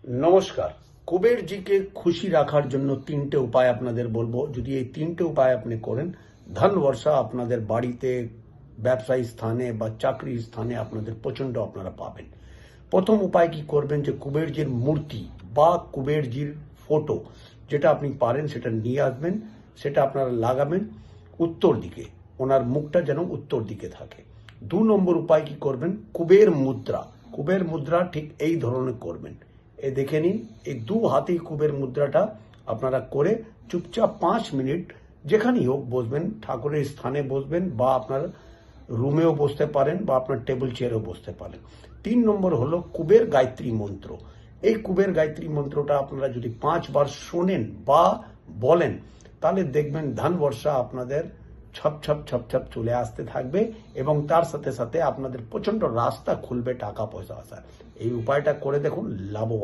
নমস্কার। কুবেরজিকে খুশি রাখার জন্য তিনটে উপায় আপনাদের বলবো। যদি এই তিনটে উপায় আপনি করেন, ধন বর্ষা আপনাদের বাড়িতে, ব্যবসায়ী স্থানে বা চাকরির স্থানে আপনাদের প্রচন্ড আপনারা পাবেন। প্রথম উপায় কি করবেন, যে কুবেরজির মূর্তি বা কুবেরজির ফটো যেটা আপনি পারেন সেটা নিয়ে আসবেন, সেটা আপনারা লাগাবেন উত্তর দিকে, ওনার মুখটা যেন উত্তর দিকে থাকে। 2 নম্বর উপায় কি করবেন, কুবের মুদ্রা। কুবের মুদ্রা ঠিক এই ধরনের করবেন। দেখে নিন, এই 2 হাতেই কুবের মুদ্রাটা আপনারা করে চুপচাপ 5 মিনিট যেখানেই হোক বসবেন, ঠাকুরের স্থানে বসবেন বা আপনার রুমেও বসতে পারেন বা আপনার টেবিল চেয়ারেও বসতে পারেন। 3 নম্বর হলো কুবের গায়ত্রী মন্ত্র। এই কুবের গায়ত্রী মন্ত্রটা আপনারা যদি 5 বার শোনেন বা বলেন, তাহলে দেখবেন ধন বর্ষা আপনাদের ছপ ছপ ছপ ছপ চলে আসতে থাকবে এবং তার সাথে সাথে আপনাদের প্রচন্ড রাস্তা খুলবে টাকা পয়সা আসার। এই উপায়টা করে দেখুন, লাভবান।